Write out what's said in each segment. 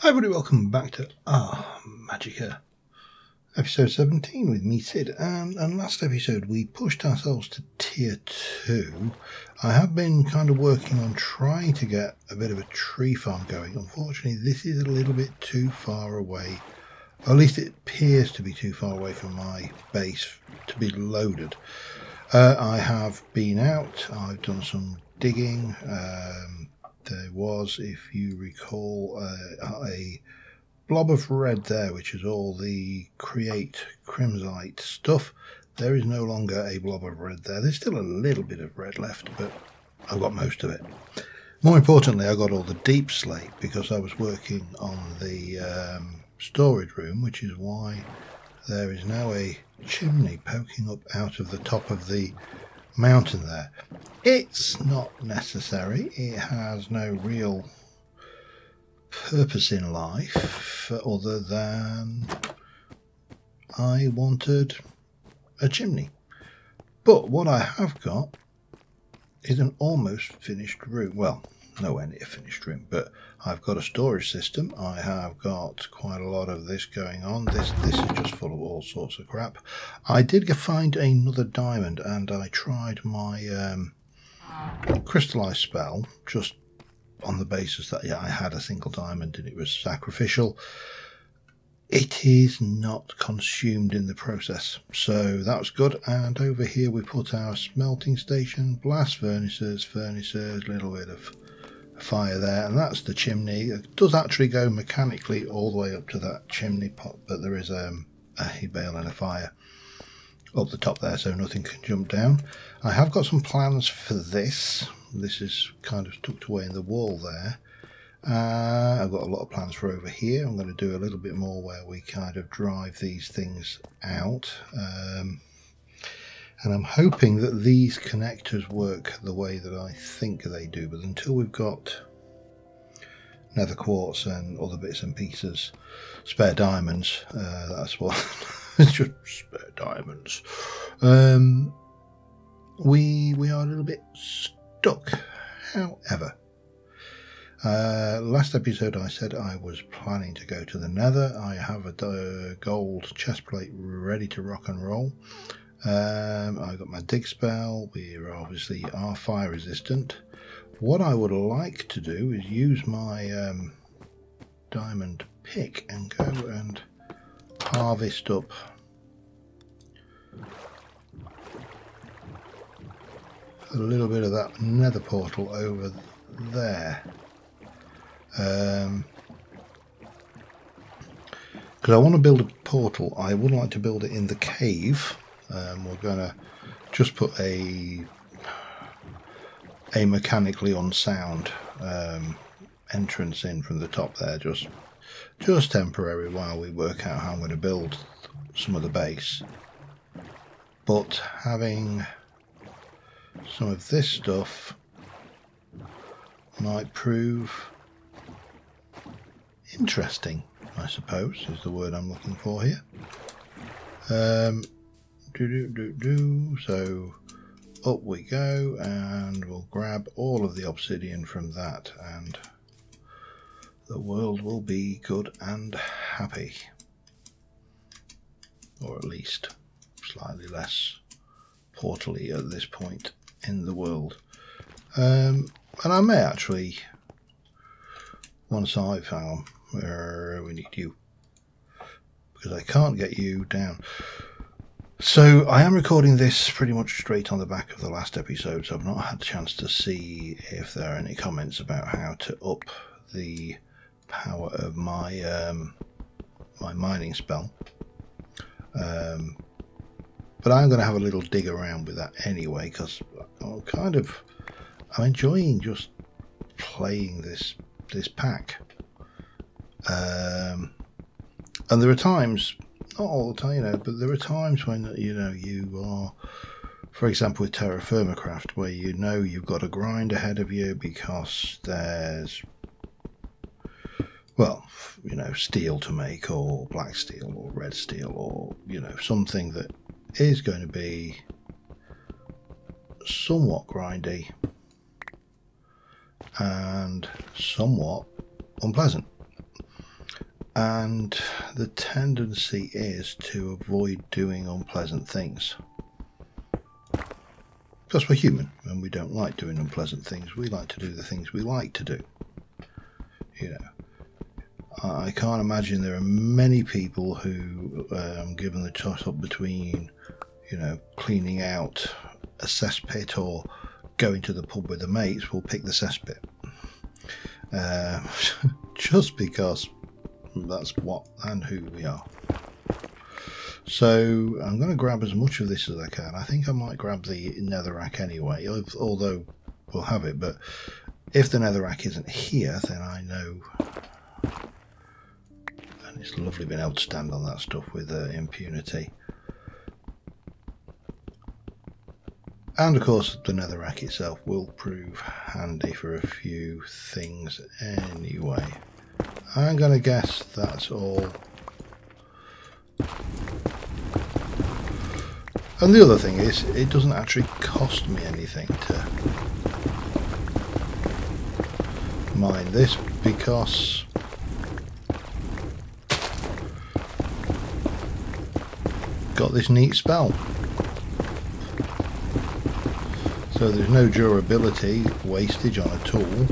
Hi everybody, welcome back to Ahh Magika, episode 17 with me, Sid. And last episode we pushed ourselves to tier 2. I have been kind of working on trying to get a bit of a tree farm going. Unfortunately, this is a little bit too far away. Or at least it appears to be too far away from my base to be loaded. I have been out, I've done some digging. There was, if you recall, a blob of red there, which is all the create crimsite stuff. There is no longer a blob of red there. There's still a little bit of red left, but I've got most of it. More importantly, I got all the deep slate because I was working on the storage room, which is why there is now a chimney poking up out of the top of the mountain there. It's not necessary. It has no real purpose in life other than I wanted a chimney. But what I have got is an almost finished room. Well, nowhere near finished room, but I've got a storage system. I have got quite a lot of this going on. This is just full of all sorts of crap. I did find another diamond, and I tried my crystallize spell just on the basis that I had a single diamond and it was sacrificial. It is not consumed in the process, so that was good. And over here we put our smelting station, blast furnaces, little bit of fire there, and that's the chimney. It does actually go mechanically all the way up to that chimney pot, but there is a hay bale and a fire up the top there, so nothing can jump down. I have got some plans for this. This is kind of tucked away in the wall there. I've got a lot of plans for over here. I'm going to do a little bit more where we kind of drive these things out. And I'm hoping that these connectors work the way that I think they do. But until we've got nether quartz and other bits and pieces, spare diamonds, that's what... it's just spare diamonds. We are a little bit stuck. However, last episode I said I was planning to go to the nether. I have a gold chestplate ready to rock and roll. I got my dig spell. We obviously are fire resistant. What I would like to do is use my diamond pick and go and harvest up a little bit of that nether portal over there, because I want to build a portal. I would like to build it in the cave. We're going to just put a mechanically unsound entrance in from the top there, just temporary while we work out how I'm going to build some of the base. But having some of this stuff might prove interesting, I suppose, is the word I'm looking for here. So up we go, and we'll grab all of the obsidian from that, and the world will be good and happy, or at least slightly less portally at this point in the world. And I may actually, once I found where we need you, because I can't get you down. So I am recording this pretty much straight on the back of the last episode, so I've not had a chance to see if there are any comments about how to up the power of my my mining spell. But I'm going to have a little dig around with that anyway, because I'm enjoying just playing this pack. And there are times, not all the time, but there are times when you are, for example, with Terra Firmacraft, where you've got a grind ahead of you because there's, well, steel to make, or black steel, or red steel, or something that is going to be somewhat grindy and somewhat unpleasant. And the tendency is to avoid doing unpleasant things. Because we're human and we don't like doing unpleasant things. We like to do the things we like to do. You know, I can't imagine there are many people who, given the toss-up between, you know, cleaning out a cesspit or going to the pub with the mates, will pick the cesspit. Just because that's what and who we are. So I'm going to grab as much of this as I can. I think I might grab the netherrack anyway, although we'll have it. But if the netherrack isn't here, then I know. And it's lovely being able to stand on that stuff with impunity. And of course the netherrack itself will prove handy for a few things anyway. I'm going to guess that's all. And the other thing is, it doesn't actually cost me anything to mine this, because got this neat spell. So there's no durability wastage on a tool.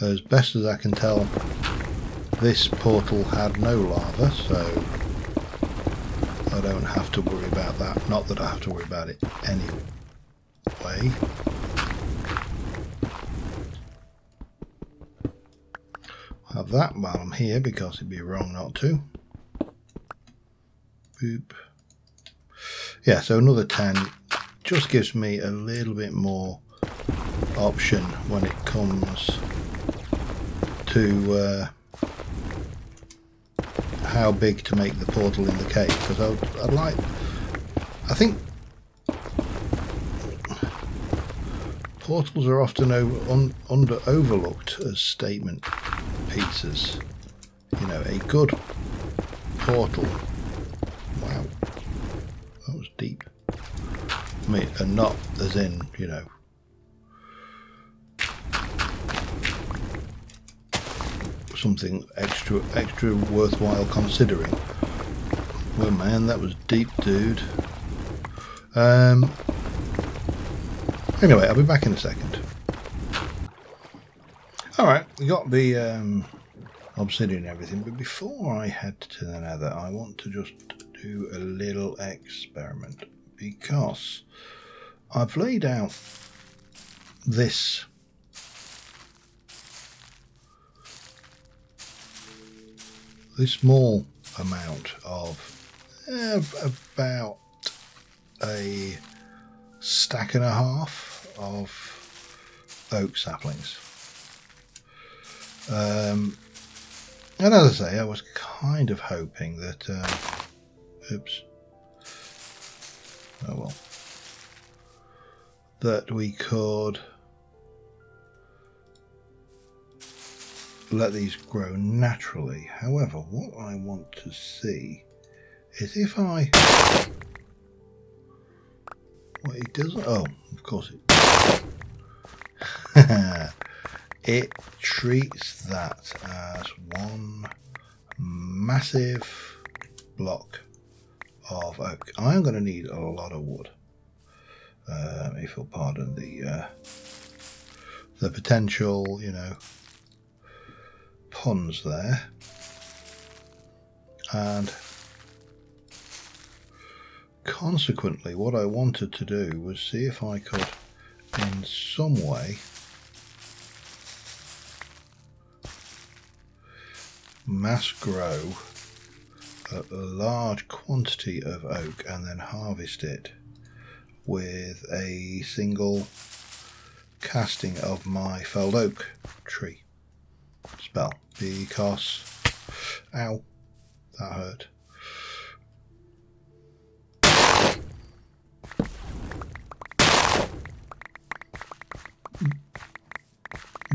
As best as I can tell, this portal had no lava, so I don't have to worry about that. Not that I have to worry about it anyway. I'll have that while I'm here, because it'd be wrong not to. Boop. Yeah, so another 10 just gives me a little bit more option when it comes to how big to make the portal in the cave, because I think portals are often overlooked as statement pieces. You know, a good portal. Wow, that was deep. I mean, and not as in, you know, something extra worthwhile considering. Well, man, that was deep, dude. Anyway, I'll be back in a second. Alright, we got the obsidian and everything, but before I head to the nether, I want to just do a little experiment, because I've laid out this small amount of about a stack and a half of oak saplings. And as I say, I was kind of hoping that oops, oh well, that we could let these grow naturally. However, what I want to see is if I... Well, it doesn't... Oh, of course it... It treats that as one massive block of oak. I am going to need a lot of wood. If you'll pardon the potential, you know, puns there. And consequently, what I wanted to do was see if I could in some way mass grow a large quantity of oak and then harvest it with a single casting of my felled oak tree spell, because ow, that hurt.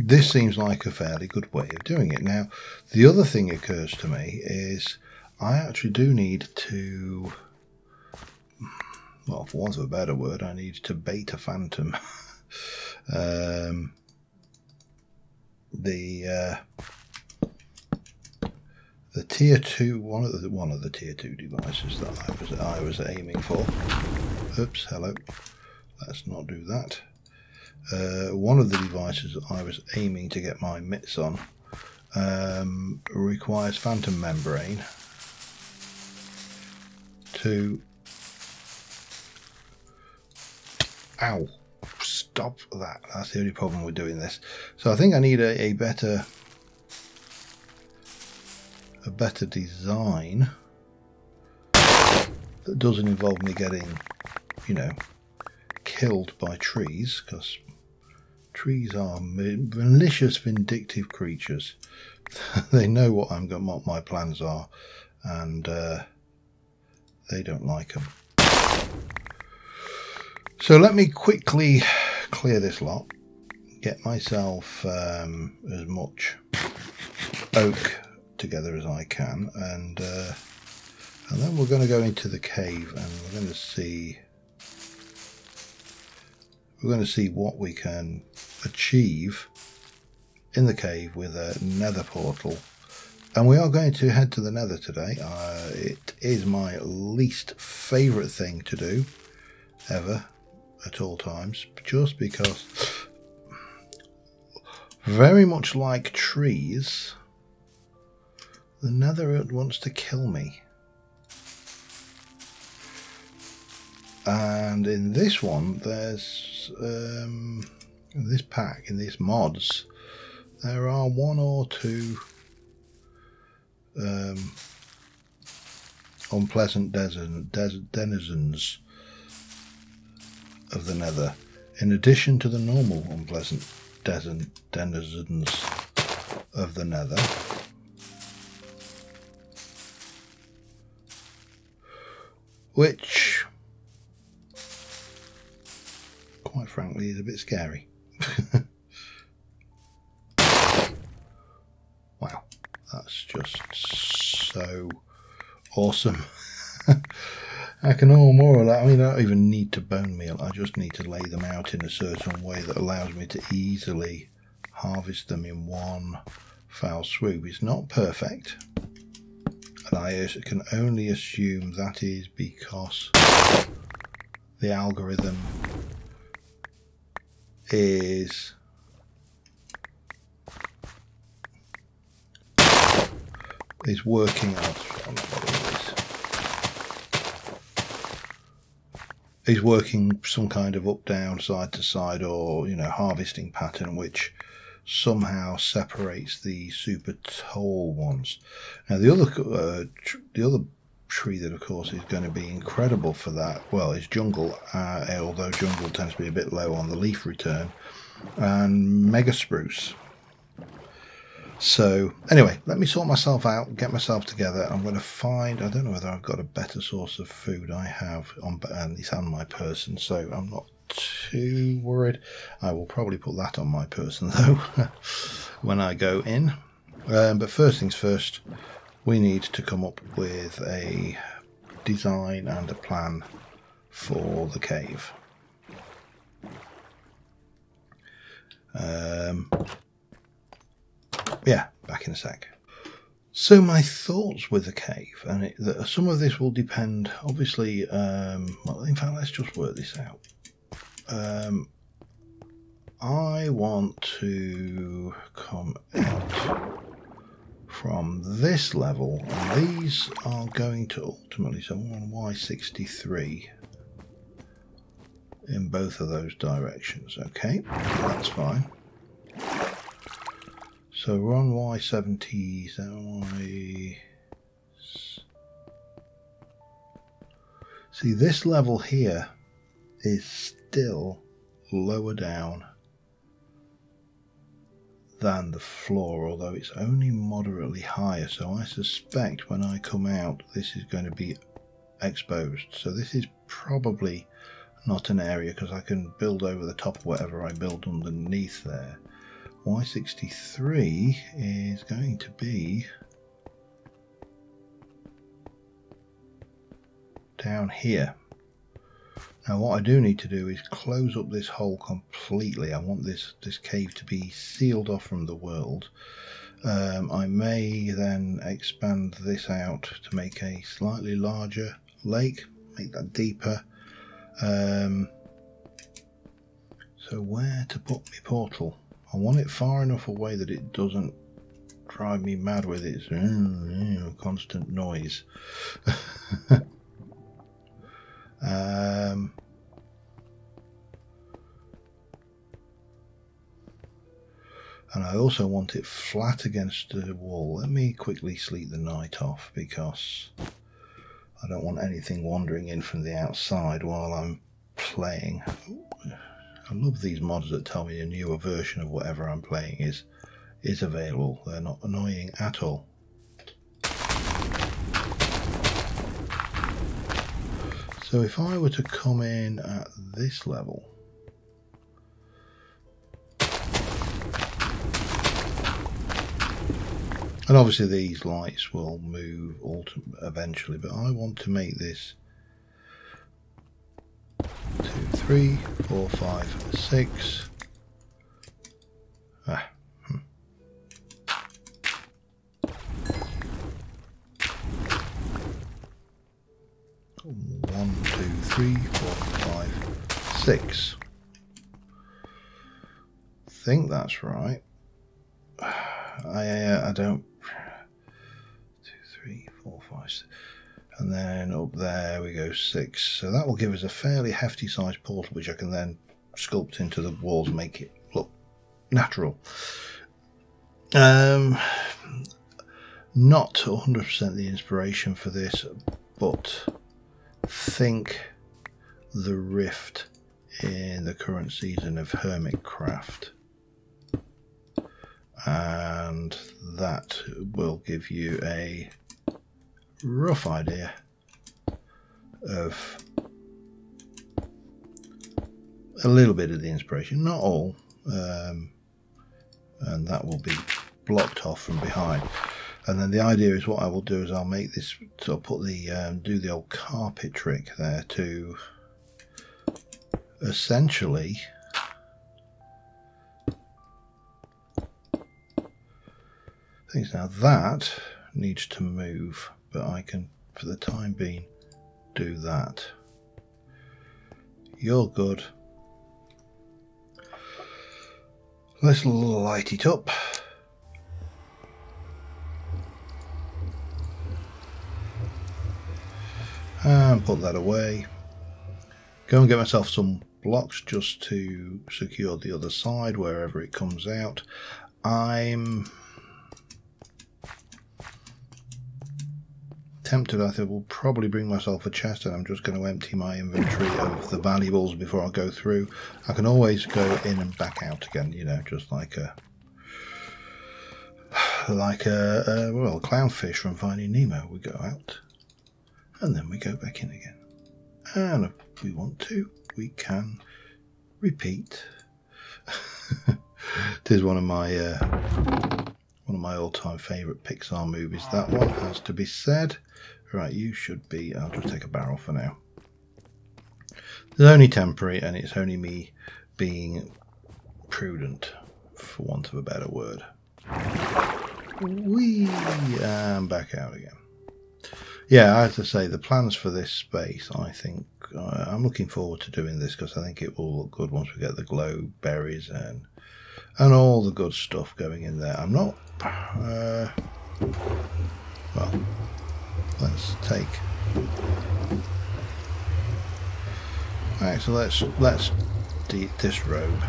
This seems like a fairly good way of doing it. Now, the other thing occurs to me is I actually do need to, well, for want of a better word, I need to bait a phantom The tier 2, one of the tier 2 devices that I was aiming for. Oops, hello. Let's not do that. One of the devices that I was aiming to get my mitts on requires phantom membrane to... Ow! Stop that. That's the only problem with doing this. So I think I need a better design that doesn't involve me getting, you know, killed by trees, because trees are malicious, vindictive creatures. They know what my plans are, and they don't like them. So let me quickly clear this lot, get myself as much oak together as I can, and then we're going to go into the cave, and we're going to see what we can achieve in the cave with a nether portal. And we are going to head to the nether today. It is my least favourite thing to do ever at all times, just because, very much like trees, the nether wants to kill me. And in this one, there's in this pack, in these mods, there are one or two unpleasant denizens of the nether, in addition to the normal unpleasant denizens of the nether. Which, quite frankly, is a bit scary. Wow, that's just so awesome. I can more or less, I mean, I don't even need to bone meal, I just need to lay them out in a certain way that allows me to easily harvest them in one foul swoop. It's not perfect, and I can only assume that is because the algorithm is working out. Is working some kind of up, down, side to side, or, you know, harvesting pattern, which somehow separates the super tall ones. Now the other tree that of course is going to be incredible for that, well, is jungle, although jungle tends to be a bit low on the leaf return, and mega spruce. So anyway, let me sort myself out, get myself together. I'm going to find, I don't know whether I've got a better source of food. I have, at least on my person, so I'm not too worried. I will probably put that on my person though when I go in. But first things first, we need to come up with a design and a plan for the cave. Yeah, back in a sec. So my thoughts with the cave, and some of this will depend, obviously, well, in fact, let's just work this out. I want to come out from this level, and these are going to ultimately, so we're on Y63 in both of those directions. Okay, that's fine. So we're on Y70, see, this level here is still lower down than the floor, although it's only moderately higher, so I suspect when I come out this is going to be exposed. So this is probably not an area, because I can build over the top of whatever I build underneath there. Y63 is going to be down here. Now what I do need to do is close up this hole completely. I want this cave to be sealed off from the world. I may then expand this out to make a slightly larger lake, make that deeper. So where to put my portal? I want it far enough away that it doesn't drive me mad with its constant noise. And I also want it flat against the wall. Let me quickly sleep the night off because I don't want anything wandering in from the outside while I'm playing. I love these mods that tell me a newer version of whatever I'm playing is available. They're not annoying at all. So if I were to come in at this level, and obviously these lights will move eventually, but I want to make this 2, 3, 4, 5, 6. 1, 2, 3, 4, 5, 6. I think that's right. I don't. 2, 3, 4, 5, 6. And then up there we go 6. So that will give us a fairly hefty sized portal, which I can then sculpt into the walls and make it look natural. Not 100% the inspiration for this, but think the rift in the current season of Hermitcraft, and that will give you a rough idea of a little bit of the inspiration, not all, and that will be blocked off from behind. And then the idea is what I will do is I'll make this, so I'll put the do the old carpet trick there to essentially things. Now that needs to move, but I can for the time being do that. You're good. Let's light it up. And put that away. Go and get myself some blocks just to secure the other side wherever it comes out. I'm tempted, I think, will probably bring myself a chest, and I'm just going to empty my inventory of the valuables before I go through. I can always go in and back out again, you know, just like a well, clownfish from Finding Nemo. We go out and then we go back in again, and if we want to we can repeat. It is one of my all-time favourite Pixar movies, that one, has to be said. Right, you should be, I'll just take a barrel for now. It's only temporary, and it's only me being prudent, for want of a better word. Whee! And back out again. Yeah, I have to say, the plans for this space, I think, I'm looking forward to doing this because I think it will look good once we get the glow berries and all the good stuff going in there. I'm not, well, let's take, alright, so let's disrobe.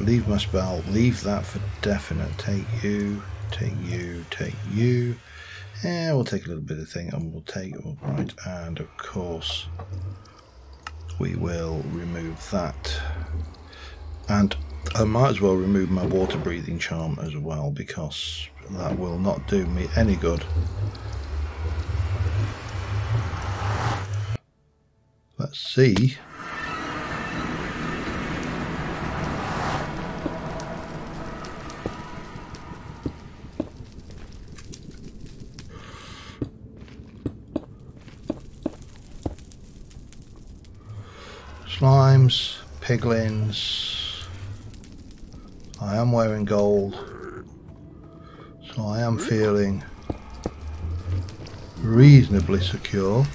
Leave my spell, leave that for definite. Take you, take you, take you. Yeah, we'll take a little bit of thing, and we'll take, right, and of course we will remove that. And I might as well remove my water breathing charm as well, because that will not do me any good. Let's see. Slimes, piglins. I am wearing gold, so I am feeling reasonably secure.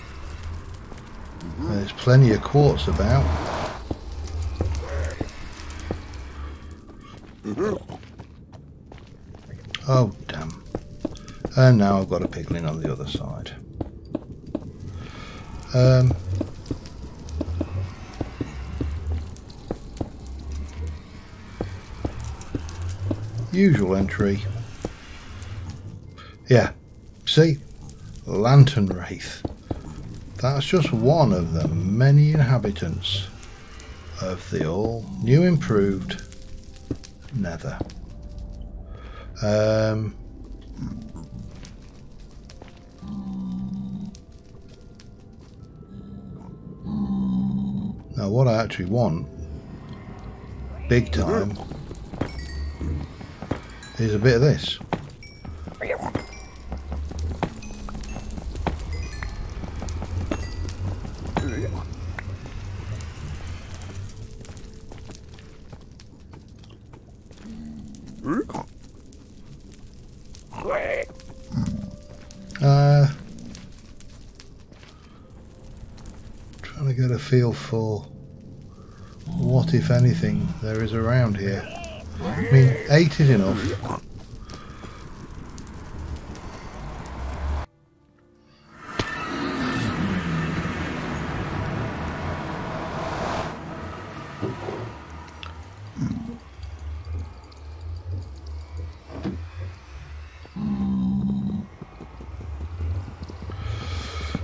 There's plenty of quartz about. Oh damn. And now I've got a piglin on the other side. Usual entry. Yeah, see? Lantern Wraith. That's just one of the many inhabitants of the all new improved nether. Now what I actually want, big time, is a bit of this. Trying to get a feel for what, if anything, there is around here. I mean, 8 is enough.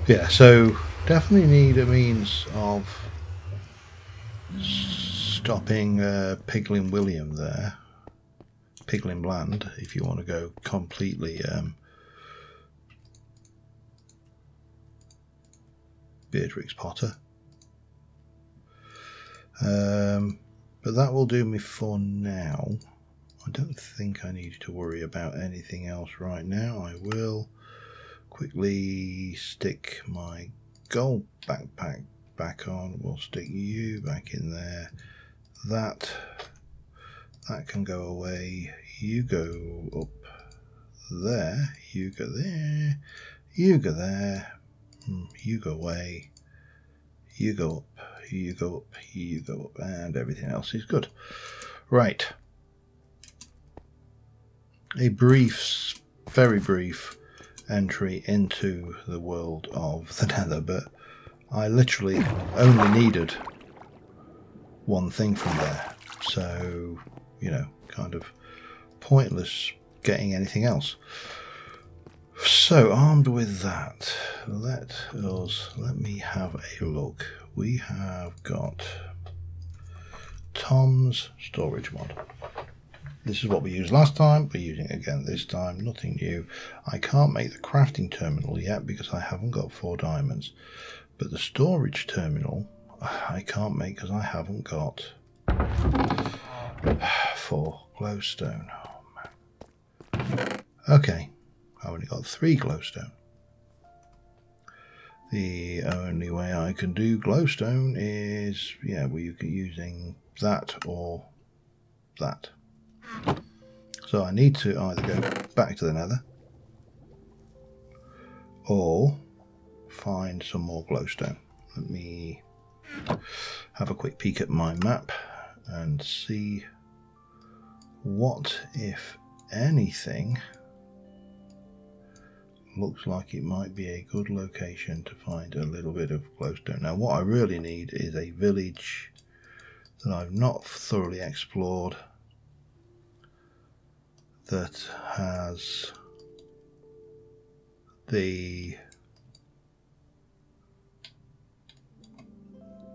Yeah, so definitely need a means of stopping Piglin William there. Piglin Bland, if you want to go completely Beatrix Potter. But that will do me for now. I don't think I need to worry about anything else right now. I will quickly stick my gold backpack back on. We'll stick you back in there. That can go away. You go up there. You go there. You go there. You go away. You go up. You go up. You go up. And everything else is good. Right. A brief, very brief entry into the world of the nether, but I literally only needed one thing from there, so you know, kind of pointless getting anything else. So armed with that, let me have a look. We have got Tom's storage mod. This is what we used last time. We're using it again this time. Nothing new. I can't make the crafting terminal yet because I haven't got 4 diamonds. But the storage terminal I can't make because I haven't got 4 glowstone. Oh, man. Okay. I only got 3 glowstone. The only way I can do glowstone is, yeah, we're using that or that. So I need to either go back to the nether or find some more glowstone. Let me have a quick peek at my map and see what, if anything, looks like it might be a good location to find a little bit of glowstone. Now what I really need is a village that I've not thoroughly explored, that has the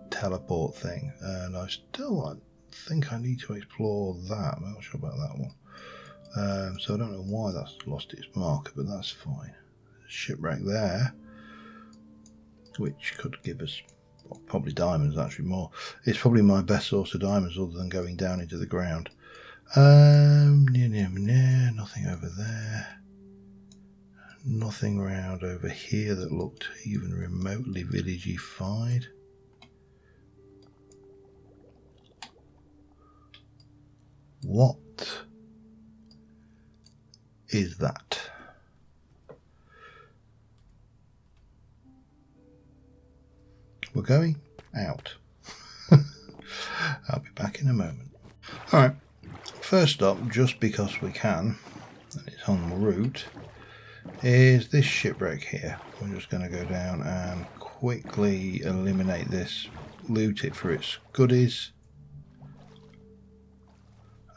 teleport thing, and I still think I need to explore that. I'm not sure about that one, so I don't know why that's lost its marker, but that's fine. Shipwreck there, which could give us, well, probably diamonds, actually more. It's probably my best source of diamonds other than going down into the ground. Nothing over there. Nothing around over here that looked even remotely villageified. what is that? We're going out. I'll be back in a moment. Alright, first up, just because we can, and it's on the route, is this shipwreck here. We're just going to go down and quickly eliminate this, loot it for its goodies,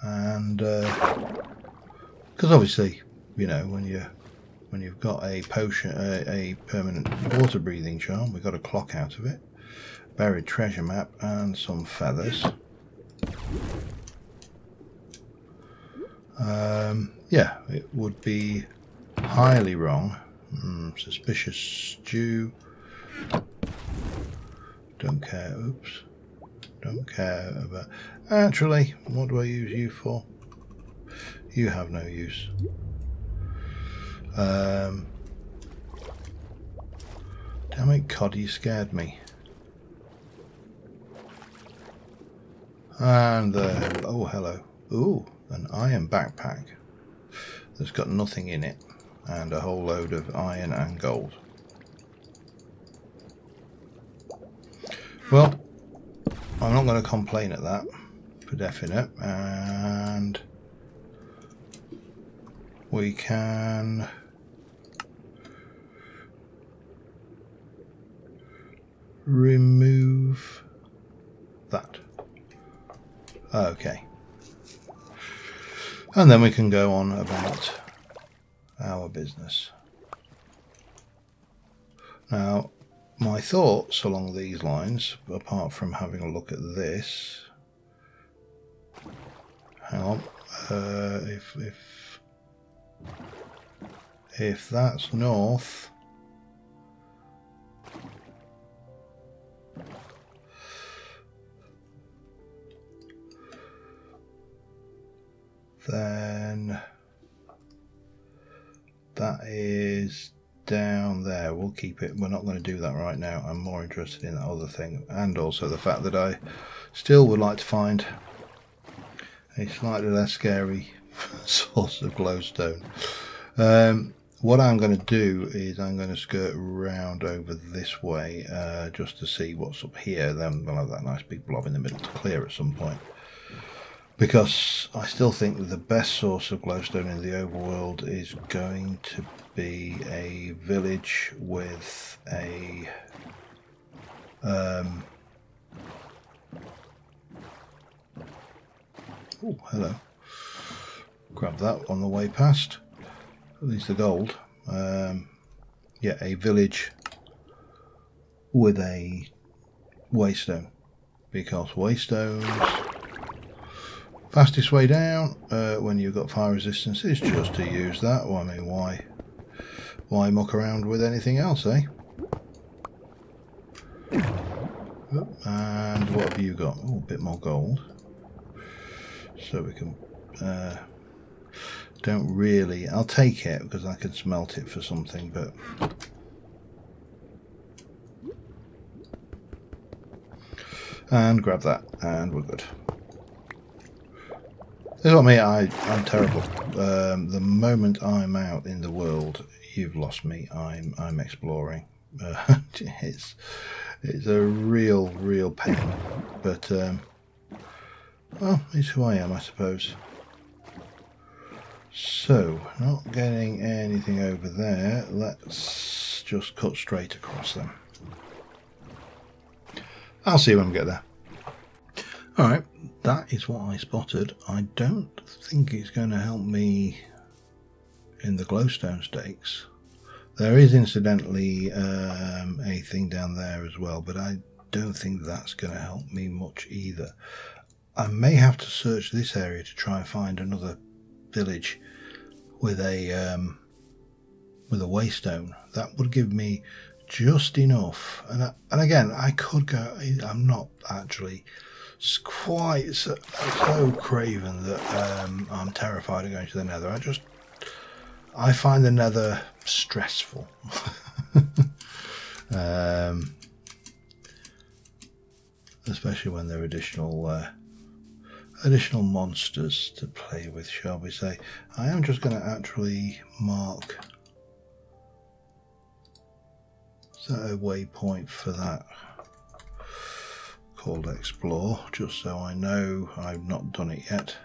and because obviously, you know, when you've got a potion, a permanent water breathing charm, we've got a clock out of it, buried treasure map, and some feathers. Yeah, it would be highly wrong. Suspicious stew. Don't care. Oops. Don't care about. Actually, what do I use you for? You have no use. Damn it, Cod, you scared me. And oh, hello. Ooh, an iron backpack that's got nothing in it, and a whole load of iron and gold. Well, I'm not going to complain at that, for definite, and we can remove that. Okay. And then we can go on about our business. Now, my thoughts along these lines, apart from having a look at this, hang on, if that's north, then that is down there. We'll keep it. We're not going to do that right now. I'm more interested in that other thing, and also the fact that I still would like to find a slightly less scary source of glowstone. What I'm going to do is I'm going to skirt round over this way just to see what's up here. Then we'll have that nice big blob in the middle to clear at some point, because I still think that the best source of glowstone in the overworld is going to be a village with a oh, hello. Grab that on the way past. At least the gold. Yeah, a village with a waystone, because waystones, fastest way down when you've got fire resistance is just to use that. Well, I mean, why muck around with anything else, eh? And what have you got? Oh, a bit more gold. So we can don't really, I'll take it because I can smelt it for something, but and grab that and we're good. This is what I mean, I'm terrible. The moment I'm out in the world, you've lost me. I'm exploring. It's a real pain, but well, it's who I am, I suppose. So, not getting anything over there. Let's just cut straight across them. I'll see when we get there. Alright, that is what I spotted. I don't think it's going to help me in the glowstone stakes. There is incidentally a thing down there as well, but I don't think that's going to help me much either. I may have to search this area to try and find another village with a waystone. That would give me just enough. And again, I could go. I'm not actually quite so craven that I'm terrified of going to the nether. I find the nether stressful. Especially when there are additional additional monsters to play with, shall we say. I am just going to actually mark a waypoint for that called Explore, just so I know I've not done it yet.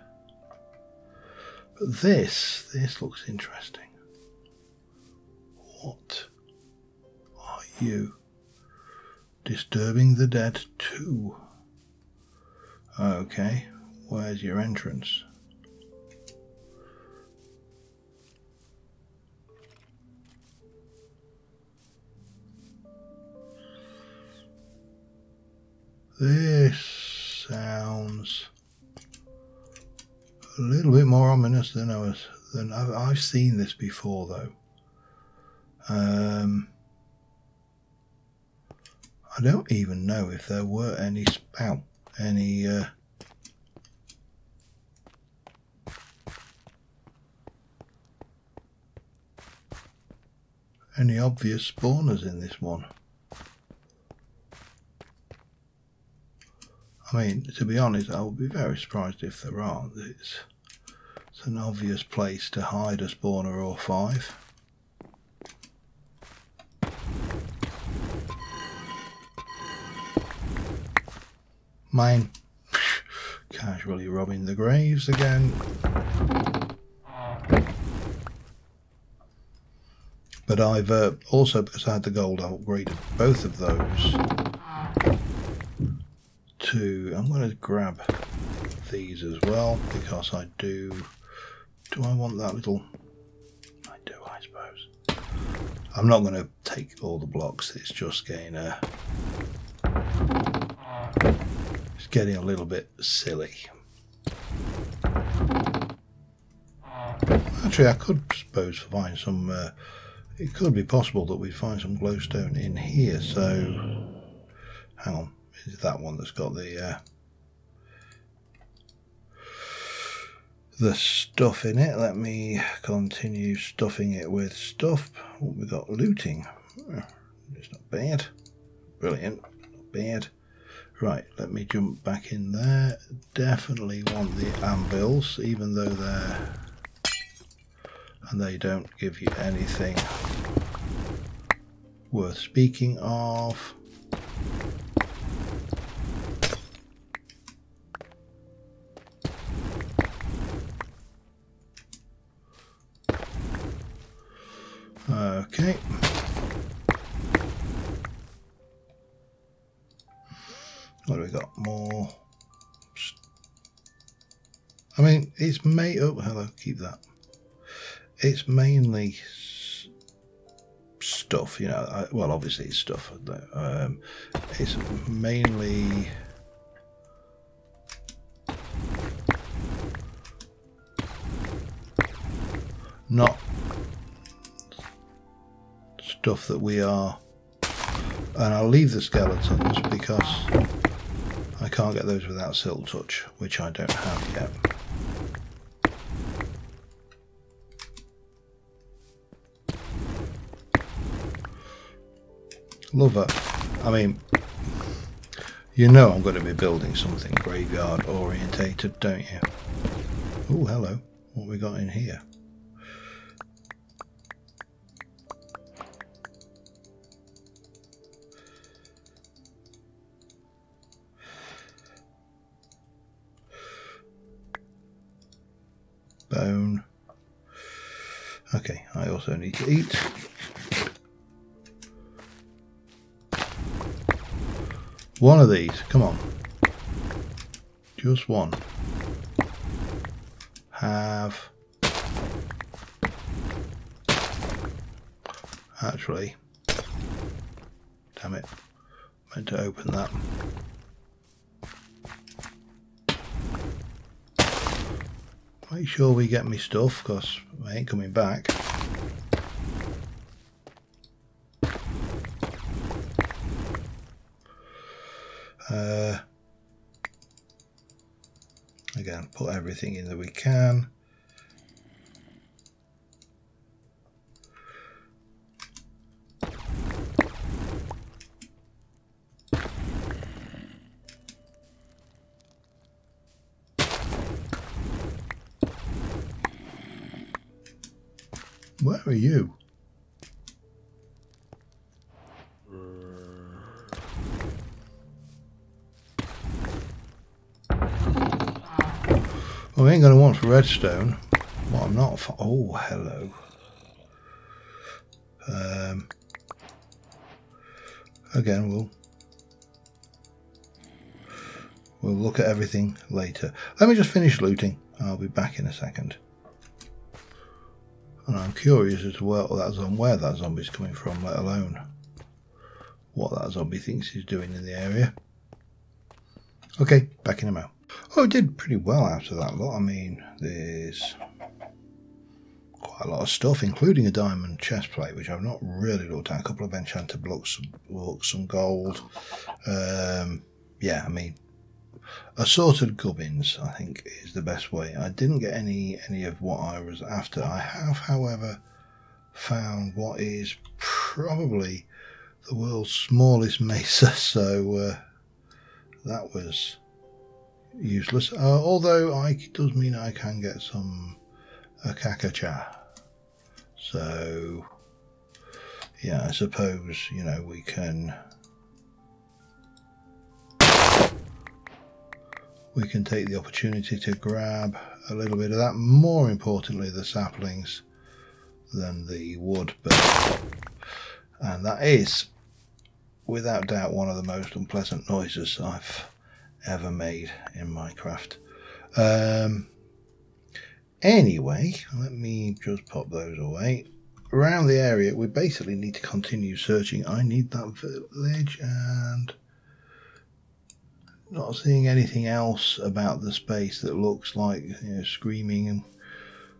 But this looks interesting. What are you? Disturbing the dead too. Okay, where's your entrance? This sounds a little bit more ominous than I've seen this before, though. I don't even know if there were any any obvious spawners in this one. I mean, to be honest, I would be very surprised if there aren't. It's an obvious place to hide a spawner or 5. Mine. Casually robbing the graves again. But I've also, because I had the gold, I've upgraded both of those to, I'm going to grab these as well, because I do I want that little, I do, I suppose. I'm not going to take all the blocks, it's just getting it's getting a little bit silly. Actually, I could suppose find some, it could be possible that we find some glowstone in here, so hang on. Is that one that's got the stuff in it? Let me continue stuffing it with stuff. Oh, we got looting. It's not bad. Brilliant. Not bad. Right, let me jump back in there. Definitely want the anvils, even though they don't give you anything worth speaking of. Okay. What do we got? More. I mean, it's made. Oh, hello. Keep that. It's mainly stuff, you know. Well, obviously it's stuff. It's mainly not stuff that we are, and I'll leave the skeletons because I can't get those without Silk Touch, which I don't have yet. Love it. I mean, you know I'm going to be building something graveyard orientated, don't you? Oh, hello. What we got in here? Bone. Okay, I also need to eat. One of these, come on. Just one. Have. Actually. Damn it. Meant to open that. Make sure we get me stuff, because I ain't coming back. Again, put everything in that we can. Where are you? Well, we ain't going to want for redstone. Well, I'm not. Oh, hello. Again, we'll look at everything later. Let me just finish looting. I'll be back in a second. And I'm curious as to where that zombie's coming from, let alone what that zombie thinks he's doing in the area. Okay, back in a moment. Oh, it did pretty well out of that lot. I mean, there's quite a lot of stuff, including a diamond chest plate, which I've not really looked at. A couple of enchanted blocks, some gold. Yeah, I mean, assorted gubbins, I think, is the best way. I didn't get any of what I was after. I have, however, found what is probably the world's smallest mesa, so that was useless. Although it does mean I can get some Akakacha. So, yeah, I suppose, you know, we can take the opportunity to grab a little bit of that. More importantly, the saplings than the wood. And that is, without doubt, one of the most unpleasant noises I've ever made in Minecraft. Anyway, let me just pop those away. Around the area, we basically need to continue searching. I need that village, and not seeing anything else about the space that looks like, you know, screaming and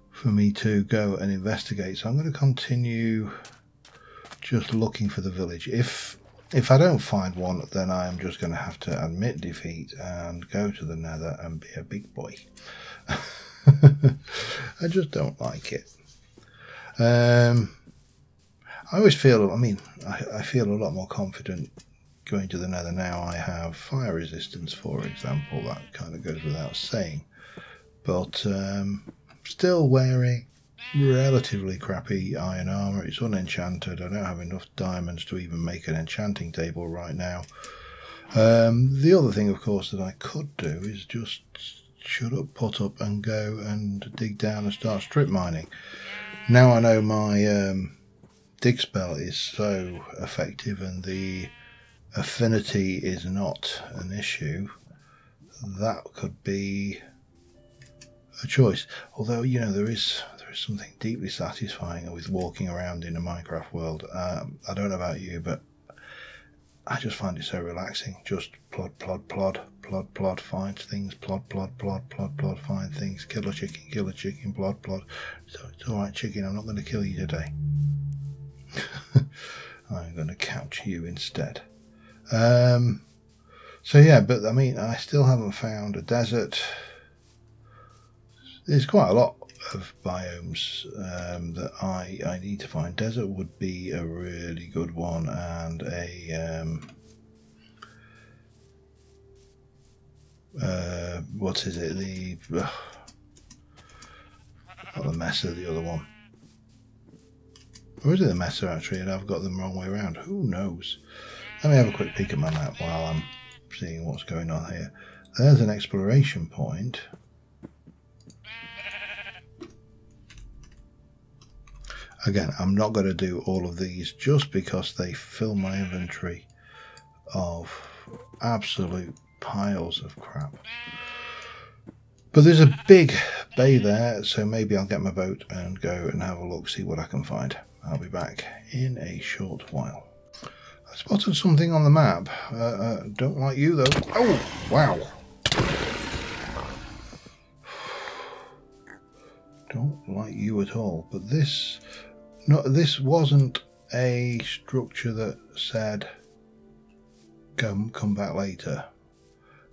for me to go and investigate. So I'm going to continue just looking for the village. If I don't find one, then I am just going to have to admit defeat and go to the nether and be a big boy. I just don't like it. I always feel, I mean, I feel a lot more confident going to the nether now. I have fire resistance, for example. That kind of goes without saying. But still wearing relatively crappy iron armor. It's unenchanted. I don't have enough diamonds to even make an enchanting table right now. The other thing, of course, that I could do is just shut up, put up, and go and dig down and start strip mining. Now I know my dig spell is so effective and the affinity is not an issue. That could be a choice. Although, you know, there is something deeply satisfying with walking around in a Minecraft world. I don't know about you, but I just find it so relaxing. Just plod, plod, plod, plod, plod, find things, plod, plod, plod, plod, plod, find things, kill a chicken, plod, plod. So it's alright, chicken, I'm not going to kill you today. I'm going to couch you instead. So yeah, but I mean, I still haven't found a desert. There's quite a lot of biomes that I need to find. Desert would be a really good one, and a what is it? Not the Mesa, the other one. Or is it the Mesa actually? And I've got them the wrong way around. Who knows? Let me have a quick peek at my map while I'm seeing what's going on here. There's an exploration point. Again, I'm not going to do all of these just because they fill my inventory of absolute piles of crap. But there's a big bay there, so maybe I'll get my boat and go and have a look, see what I can find. I'll be back in a short while. I spotted something on the map. Don't like you though. Oh, wow. Don't like you at all. But this wasn't a structure that said come back later.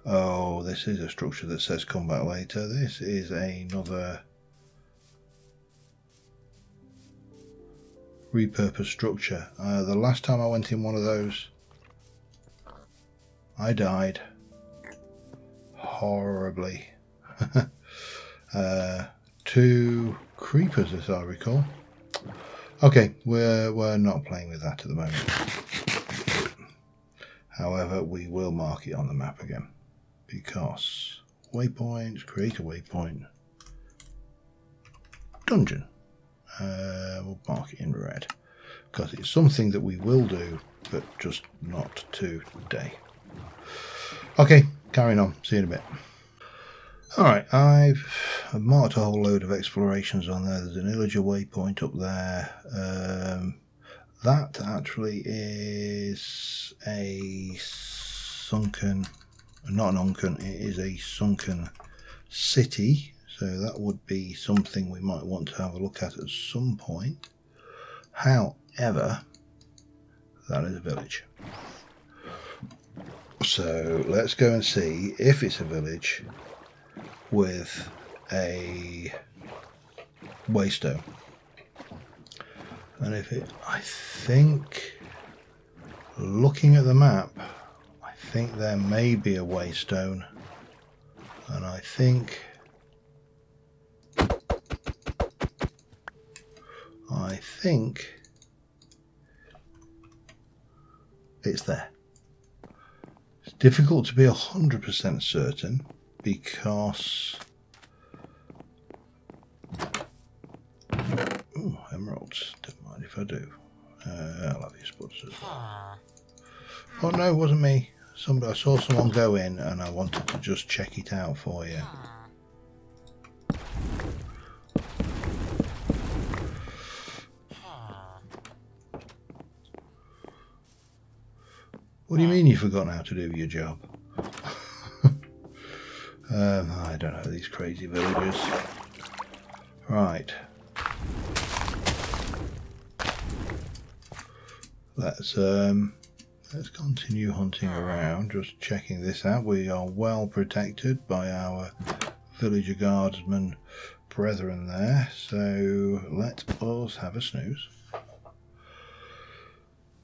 Oh, this is a structure that says come back later. This is another repurposed structure. The last time I went in one of those, I died horribly. 2 creepers, as I recall. Okay, we're not playing with that at the moment. However, we will mark it on the map again, because waypoints, create a waypoint, dungeon. We'll mark it in red, because it's something that we will do, but just not today. Okay, carrying on. See you in a bit. Alright, I've marked a whole load of explorations on there. There's an illager waypoint up there. That actually is a sunken, not an unken, it is a sunken city. So that would be something we might want to have a look at some point. However, that is a village. So let's go and see if it's a village with a waystone. And if it, I think, looking at the map, I think there may be a waystone. And I think it's there. It's difficult to be 100% certain because ooh, emeralds. Don't mind if I do. I'll have your spuds as well. Oh no, it wasn't me. I saw someone go in and I wanted to just check it out for you. What do you mean you've forgotten how to do your job? I don't know, these crazy villagers. Right. Let's continue hunting around, just checking this out. We are well protected by our villager guardsmen brethren there, so let us have a snooze.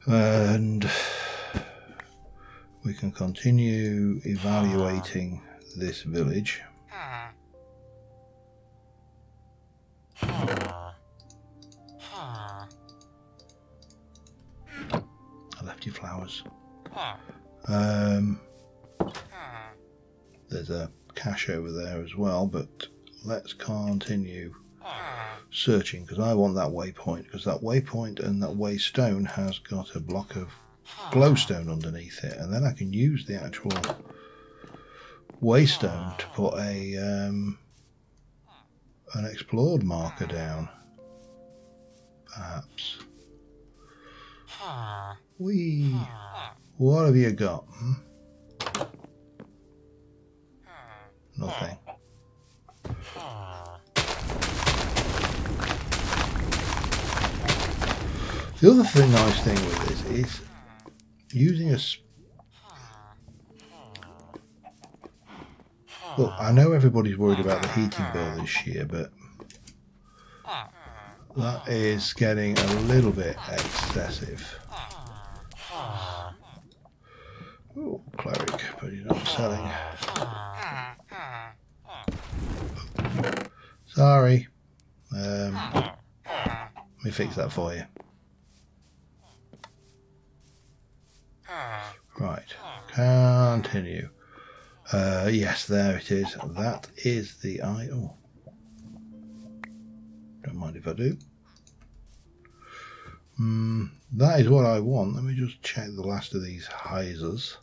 And we can continue evaluating this village. I left you flowers. There's a cache over there as well, but let's continue searching because I want that waypoint, because that waypoint and that waystone has got a block of glowstone underneath it, and then I can use the actual waystone to put a an explored marker down, perhaps. What have you got? Nothing. The other nice thing with this is using a... Look, I know everybody's worried about the heating bill this year, but that is getting a little bit excessive. Oh, cleric, but he's not selling. Sorry. Let me fix that for you. Right, continue. Yes, there it is. That is the eye. Oh, don't mind if I do. That is what I want. Let me just check the last of these hyzers.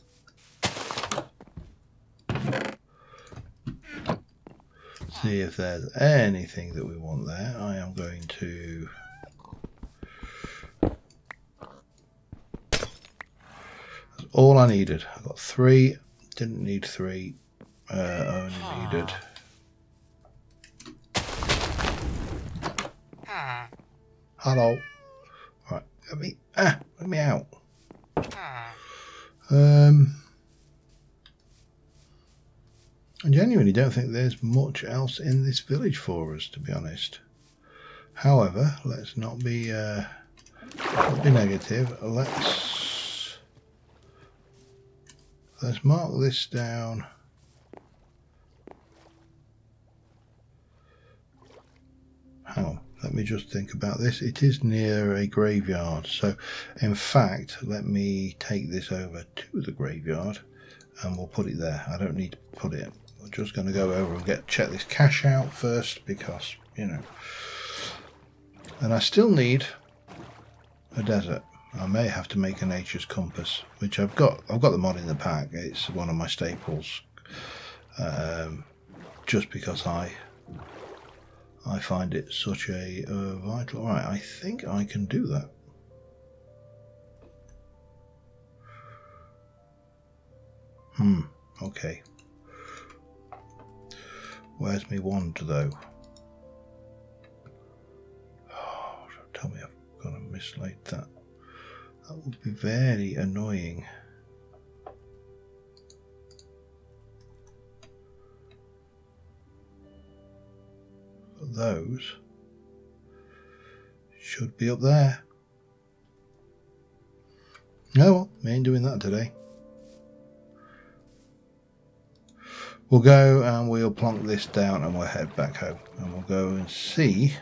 See if there's anything that we want there. I am going to... That's all I needed. I got 3. Didn't need 3. Only needed... Hello. Right, let me out. I genuinely don't think there's much else in this village for us, to be honest. However, let's not be negative. Let's mark this down. Hang on, let me just think about this. It is near a graveyard, so in fact let me take this over to the graveyard and we'll put it there. I don't need to put it. We're just going to go over and check this cache out first, because you know. And I still need a desert. I may have to make a nature's compass, which I've got the mod in the pack. It's one of my staples, just because I find it such a vital. Right, I think I can do that. Okay. Where's me wand though? Oh, don't tell me I've got to mislaid that. That would be very annoying. But those should be up there. No, well, we ain't doing that today. We'll go and we'll plonk this down and we'll head back home. And we'll go and see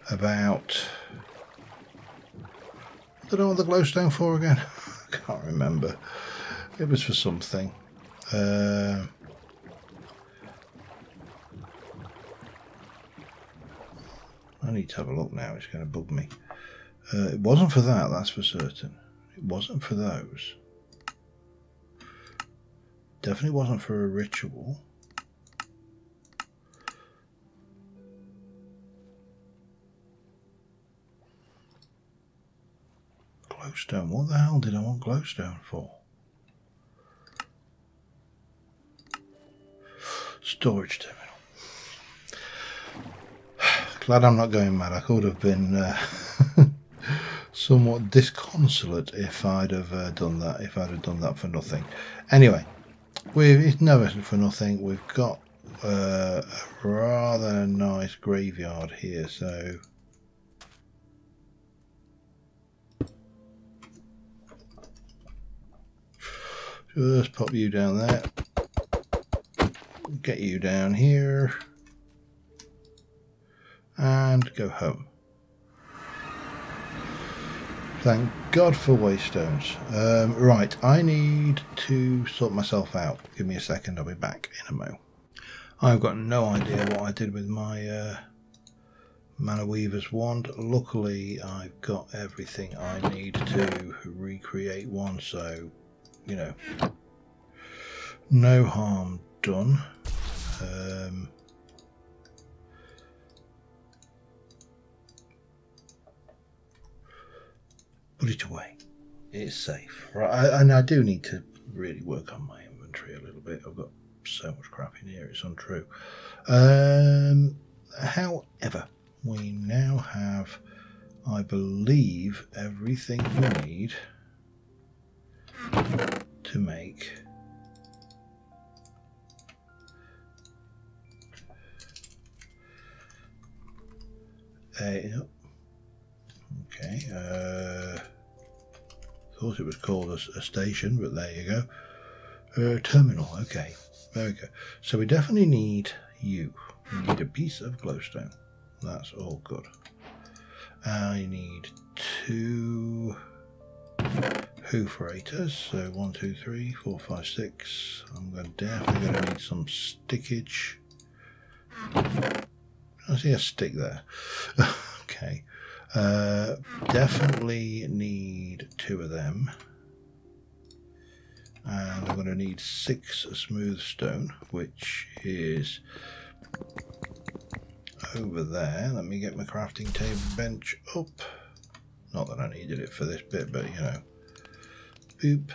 about... I don't know what the glowstone for again. I can't remember. It was for something. I need to have a look now. It's going to bug me. It wasn't for that, that's for certain. It wasn't for those. Definitely wasn't for a ritual. Glowstone. What the hell did I want glowstone for? Storage terminal. Glad I'm not going mad. I could have been somewhat disconsolate if I'd have done that. If I'd have done that for nothing. Anyway, it's never for nothing. We've got a rather nice graveyard here, so just pop you down there. Get you down here. And go home. Thank God for waystones. Right, I need to sort myself out. Give me a second, I'll be back in a mo. I've got no idea what I did with my Mana Weaver's wand. Luckily, I've got everything I need to recreate one, so, you know, no harm done. Put it away. It's safe. Right, and I do need to really work on my inventory a little bit. I've got so much crap in here, it's untrue. However, we now have, I believe, everything we need to make a... Okay, thought it was called a station, but there you go. Terminal, okay, there we go. So we definitely need you. We need a piece of glowstone. That's all good. I need 2 hooferators. So 1, 2, 3, 4, 5, 6. I'm definitely going to need some stickage. I see a stick there. Okay. Definitely need 2 of them, and I'm going to need 6 smooth stone, which is over there. Let me get my crafting table bench up. Not that I needed it for this bit, but you know, boop,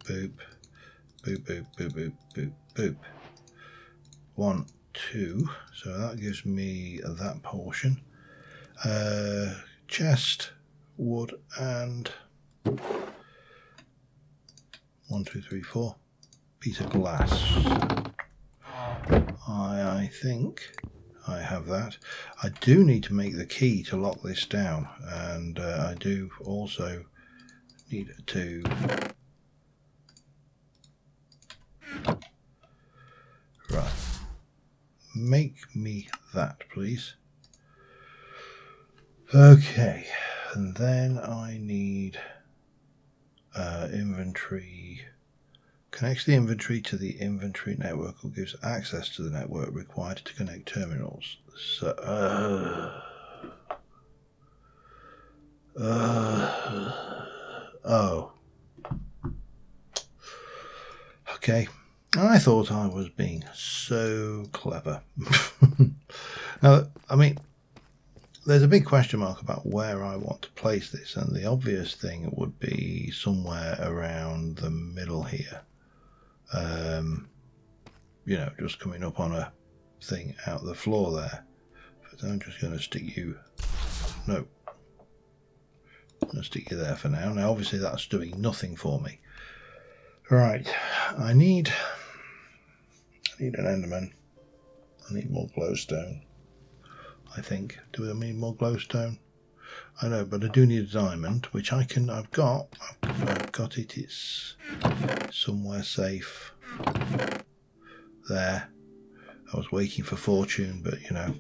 boop, boop, boop, boop, boop, boop, boop. 1, 2. So that gives me that portion. Chest, wood, and 1, 2, 3, 4 piece of glass. I think I have that. I do need to make the key to lock this down, and I do also need to right. Make me that, please. Okay, and then I need inventory. Connects the inventory to the inventory network or gives access to the network required to connect terminals. So, oh. Okay. I thought I was being so clever. Now, I mean, there's a big question mark about where I want to place this, and the obvious thing would be somewhere around the middle here. You know, just coming up on a thing out the floor there. But I'm just going to stick you... No. I'm going to stick you there for now. Now, obviously, that's doing nothing for me. Right. I need an Enderman. I need more glowstone, I think. Do I need more glowstone? I know, but I do need a diamond, which I've got it. It's somewhere safe. There. I was waiting for fortune, but you know,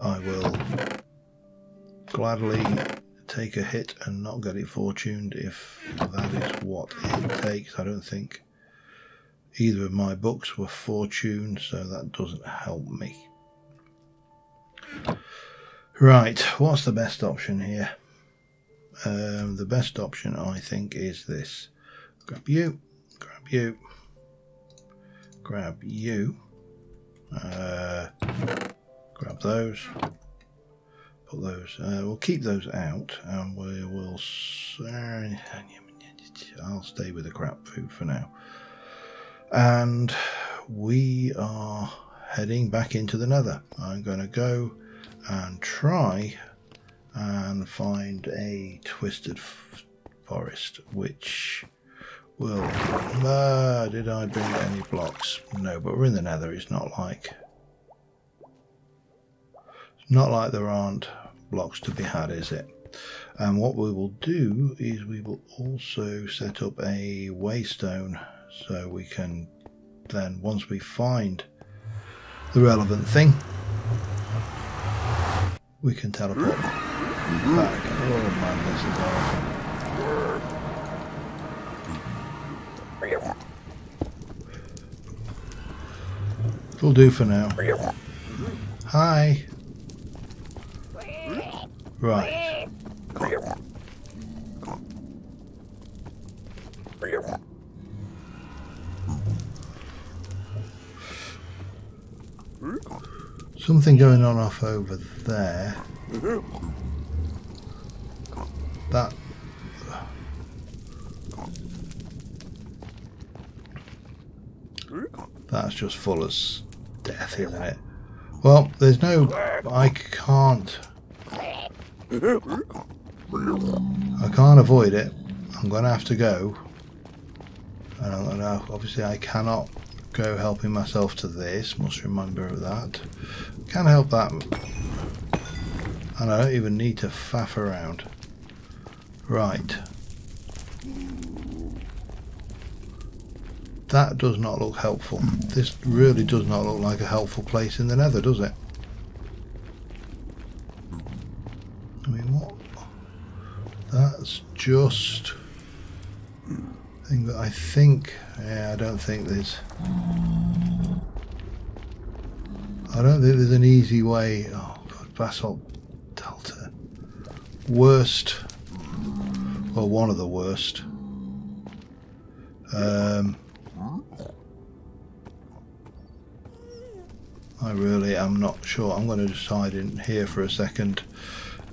I will gladly take a hit and not get it fortuned if that is what it takes. I don't think either of my books were fortuned, so that doesn't help me. Right, what's the best option here? The best option, I think, is this. Grab you, grab you, grab you, grab those, put those, we'll keep those out, and we will, I'll stay with the crap food for now. And we are heading back into the nether. I'm going to go and try and find a twisted forest, which will... did I bring any blocks? No, but we're in the nether. It's not like there aren't blocks to be had, is it? And what we will do is we will also set up a waystone, so we can then, once we find the relevant thing, we can teleport back. Oh man, this is horrible. It'll do for now. Hi. Right. Something going on off over there. That's just full as death, isn't it? Well, there's no... I can't avoid it. I'm going to have to go. And I'm going to... Obviously, I cannot go helping myself to this. Must remember of that. Can't help that. And I don't even need to faff around. Right. That does not look helpful. This really does not look like a helpful place in the nether, does it? I mean, what? That's just... I think... Yeah, I don't think there's an easy way. Oh god, basalt delta. Worst. Well, one of the worst. I really am not sure. I'm going to decide in here for a second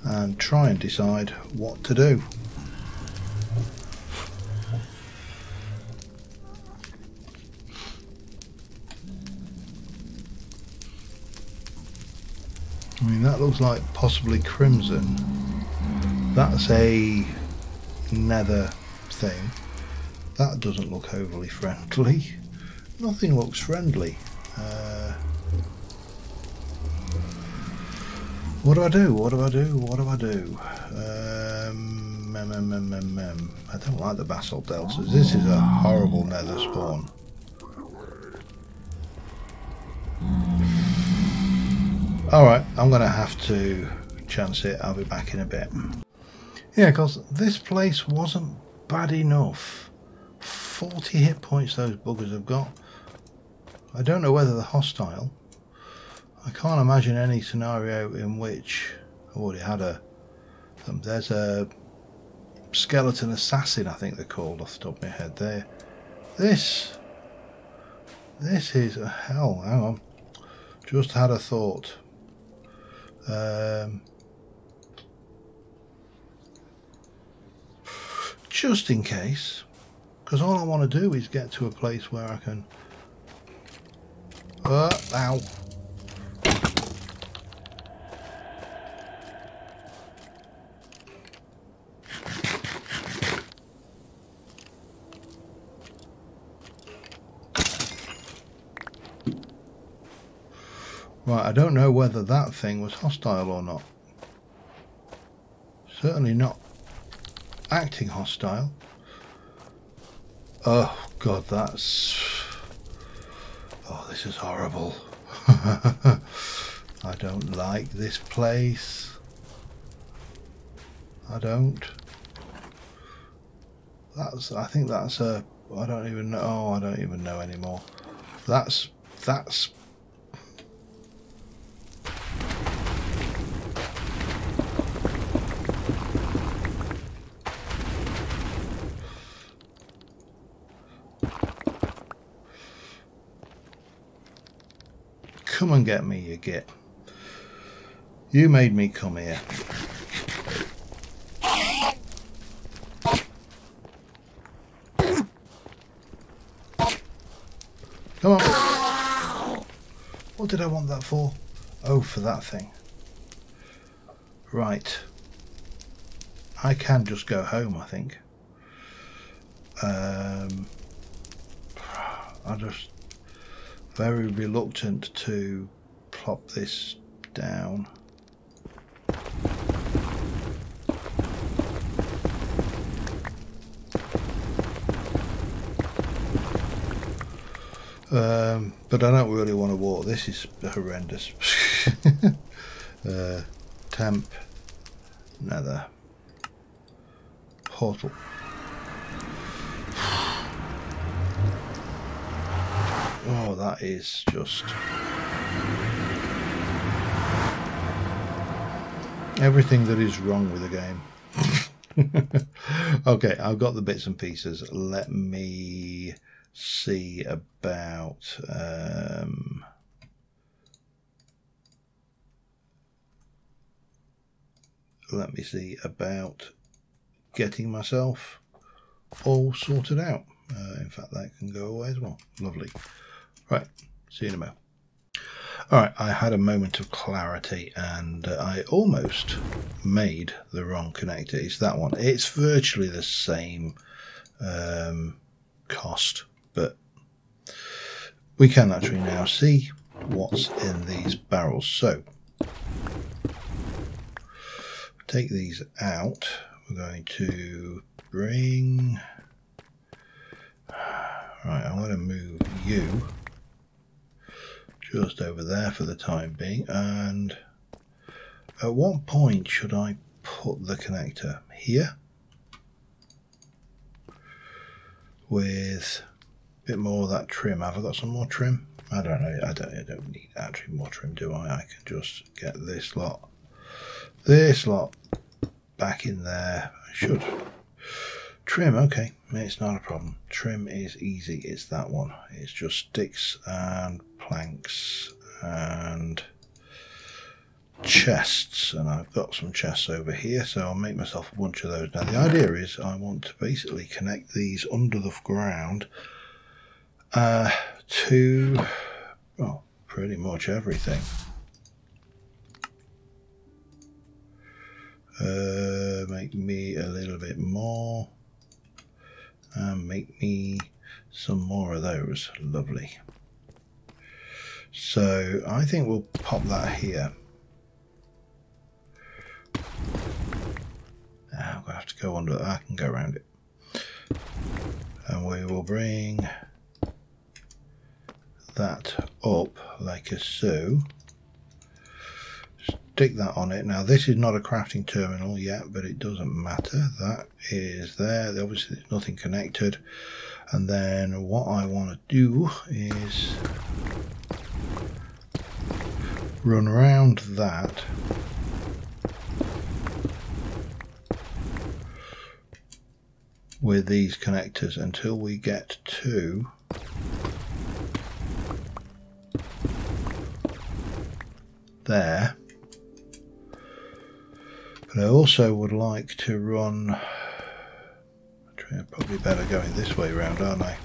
and try and decide what to do. I mean, that looks like possibly crimson. That's a nether thing. That doesn't look overly friendly. Nothing looks friendly. What do I do? What do I do? What do I do? I don't like the basalt deltas. This is a horrible nether spawn. Alright, I'm going to have to chance it. I'll be back in a bit. Yeah, because this place wasn't bad enough. 40 hit points those buggers have got. I don't know whether they're hostile. I can't imagine any scenario in which I've already had there's a skeleton assassin, I think they're called off the top of my head there. This is a hell. Hang on. Just had a thought. Just in case, because all I want to do is get to a place where I can. Ow. Right, I don't know whether that thing was hostile or not. Certainly not acting hostile. Oh god, that's... Oh, this is horrible. I don't like this place. I don't. I think that's a... I don't even know. Oh, I don't even know anymore. That's... Come and get me, you git. You made me come here. Come on. What did I want that for? Oh, for that thing. Right. I can just go home, I think. I'm just very reluctant to plop this down. But I don't really want to walk. This is horrendous. Temp, nether, portal. Oh, that is just... everything that is wrong with the game. Okay, I've got the bits and pieces. Let me see about... let me see about getting myself all sorted out. In fact, that can go away as well. Lovely. Right, see you in a moment. Alright, I had a moment of clarity and I almost made the wrong connector. It's that one. It's virtually the same cost, but we can actually now see what's in these barrels. So, take these out. We're going to bring... Right, I'm going to move you just over there for the time being. And at what point should I put the connector? Here? With a bit more of that trim. Have I got some more trim? I don't know. I don't need actually more trim, do I? I can just get this lot back in there. I should. Trim, okay, it's not a problem. Trim is easy, it's that one. It's just sticks and planks and chests, and I've got some chests over here, so I'll make myself a bunch of those. Now the idea is I want to basically connect these under the ground to, well, pretty much everything. Make me a little bit more. And make me some more of those. Lovely. So I think we'll pop that here. I'm going to have to go under that. I can go around it. And we will bring that up like a so. stick that on it. Now this is not a crafting terminal yet, but it doesn't matter. That is there. Obviously there's nothing connected. And then what I want to do is run around that with these connectors until we get to there. But I also would like to run, probably better going this way around, aren't I?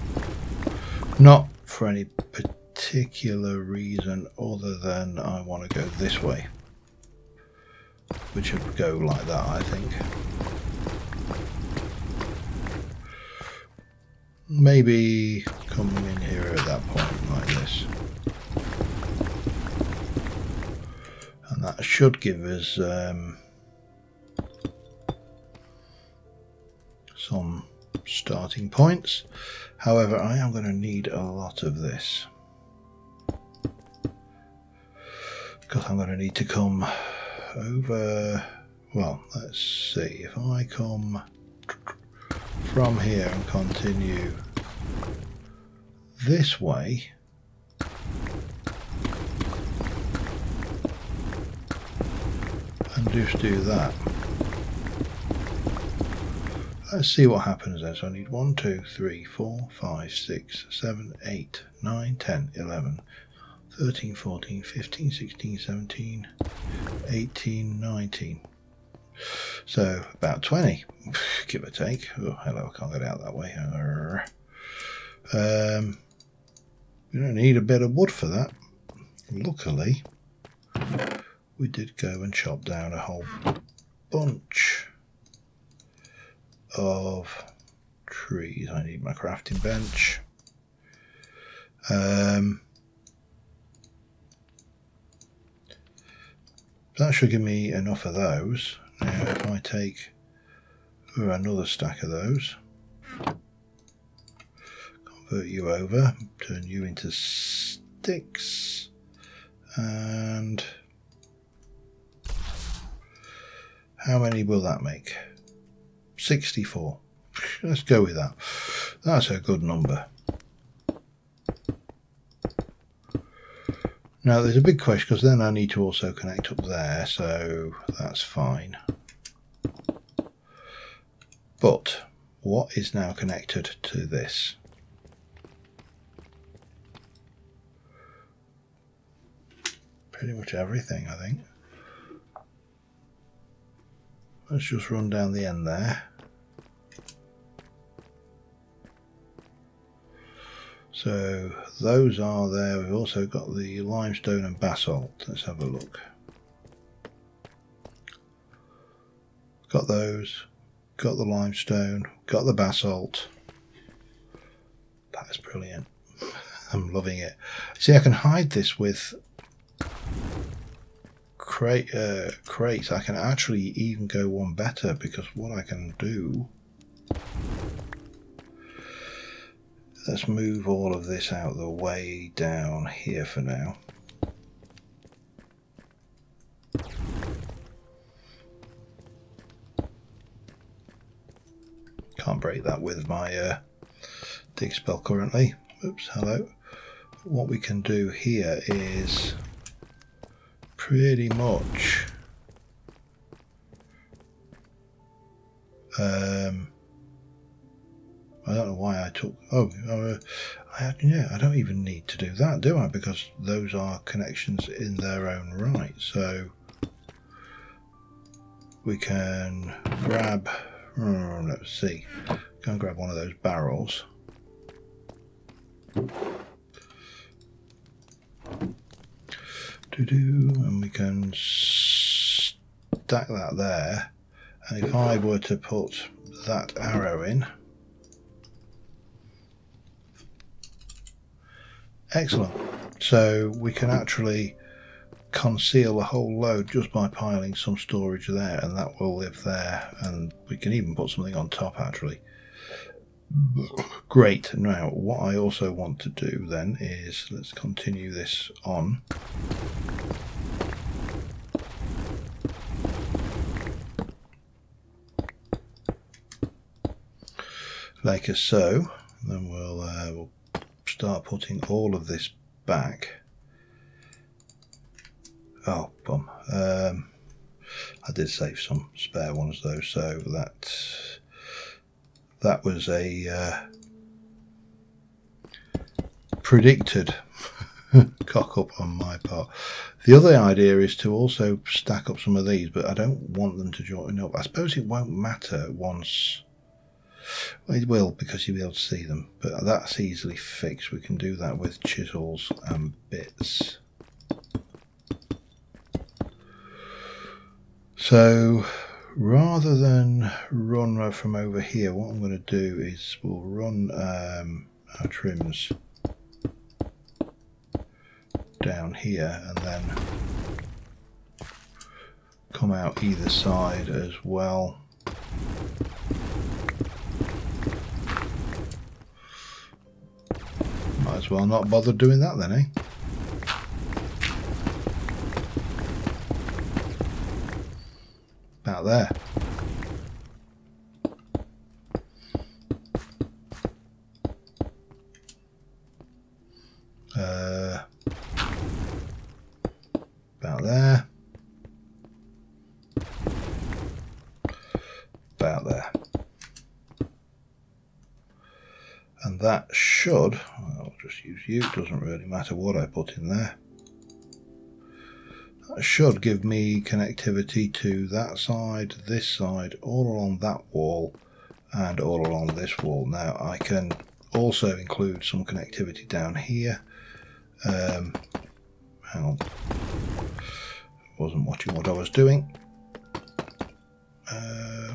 Not for any particular reason other than I want to go this way, which would go like that, I think. Maybe coming in here at that point like this. And that should give us some starting points. However, I am going to need a lot of this, because I'm going to need to come over. Well, let's see, if I come from here and continue this way, and just do that. Let's see what happens then. So I need 1, 2, 3, 4, 5, 6, 7, 8, 9, 10, 11, 13, 14, 15, 16, 17, 18, 19. So about 20, give or take. Oh, hello, I can't get out that way. You don't need a bit of wood for that. Luckily, we did go and chop down a whole bunch of trees. I need my crafting bench. That should give me enough of those. Now if I take another stack of those, convert you over, turn you into sticks, and how many will that make? 64. Let's go with that. That's a good number. Now there's a big question, because then I need to also connect up there, so that's fine. But what is now connected to this? Pretty much everything, I think. Let's just run down the end there. So those are there. We've also got the limestone and basalt. Let's have a look. Got those, got the limestone, got the basalt. That's brilliant. I'm loving it. See, I can hide this with crates. I can actually even go one better, because what I can do, let's move all of this out of the way down here for now. Can't break that with my dig spell currently. Oops, hello. What we can do here is pretty much I don't know why I took. I don't even need to do that, do I? Because those are connections in their own right. So we can grab. Let's see. Go and grab one of those barrels. And we can stack that there. And if I were to put that arrow in. Excellent. So we can actually conceal a whole load just by piling some storage there, and that will live there, and we can even put something on top actually. Great. Now what I also want to do then is, let's continue this on. like as so. Then we'll start putting all of this back. Oh, bum. I did save some spare ones though, so that was a predicted cock up on my part. The other idea is to also stack up some of these, but I don't want them to join up. I suppose it won't matter once. Well, it will, because you'll be able to see them, but that's easily fixed. We can do that with chisels and bits. So rather than run from over here, what I'm going to do is we'll run our trims down here and then come out either side as well. Might as well not bother doing that then, eh? About there. About there. About there. And that should, I'll just use you, it doesn't really matter what I put in there. That should give me connectivity to that side, this side, all along that wall, and all along this wall. Now I can also include some connectivity down here. Hang on, wasn't watching what I was doing.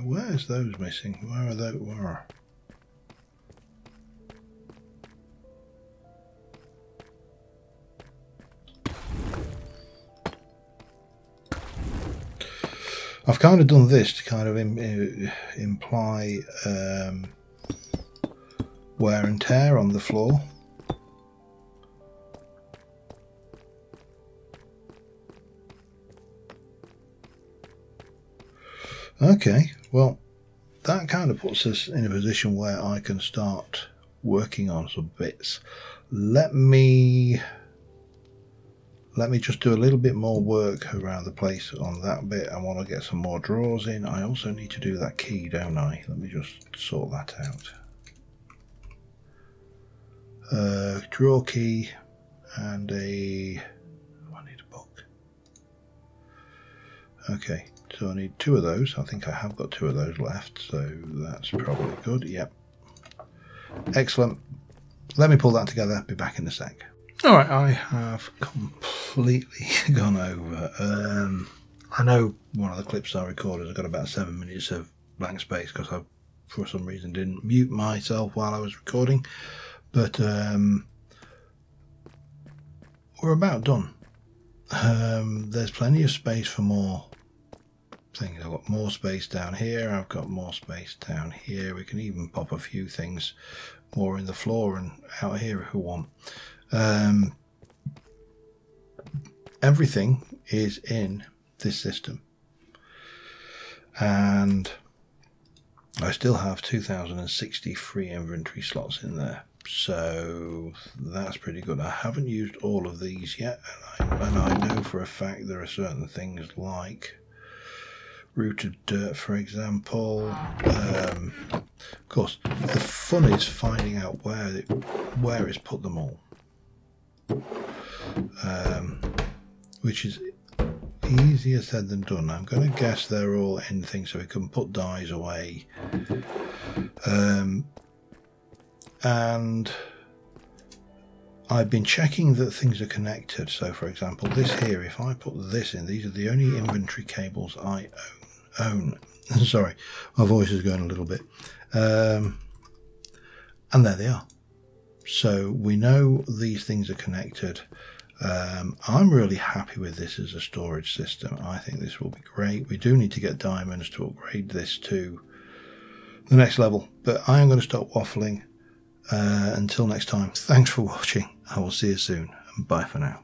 Where's those missing? Where are they? Where? I've kind of done this to kind of imply wear and tear on the floor. Okay, well, that kind of puts us in a position where I can start working on some bits. Let me just do a little bit more work around the place on that bit. I want to get some more drawers in. I also need to do that key, don't I? Let me just sort that out. Drawer key and a... I need a book. Okay, so I need 2 of those. I think I have got 2 of those left, so that's probably good. Yep. Excellent. Let me pull that together. Be back in a sec. Alright, I have completely gone over. I know one of the clips I recorded, I got about 7 minutes of blank space because I, for some reason, didn't mute myself while I was recording. But we're about done. There's plenty of space for more things. I've got more space down here, I've got more space down here. We can even pop a few things more in the floor and out here if we want. Everything is in this system, and I still have 2060 free inventory slots in there, so that's pretty good. I haven't used all of these yet, and I know for a fact there are certain things like rooted dirt, for example. Of course, the fun is finding out where it's put them all. Which is easier said than done. I'm going to guess they're all in things so we can put dyes away. And I've been checking that things are connected. So for example, this here, if I put this in, these are the only inventory cables I own. Sorry, my voice is going a little bit. And there they are. So we know these things are connected. I'm really happy with this as a storage system. I think this will be great. We do need to get diamonds to upgrade this to the next level, but I am going to stop waffling. Until next time, thanks for watching. I will see you soon, and bye for now.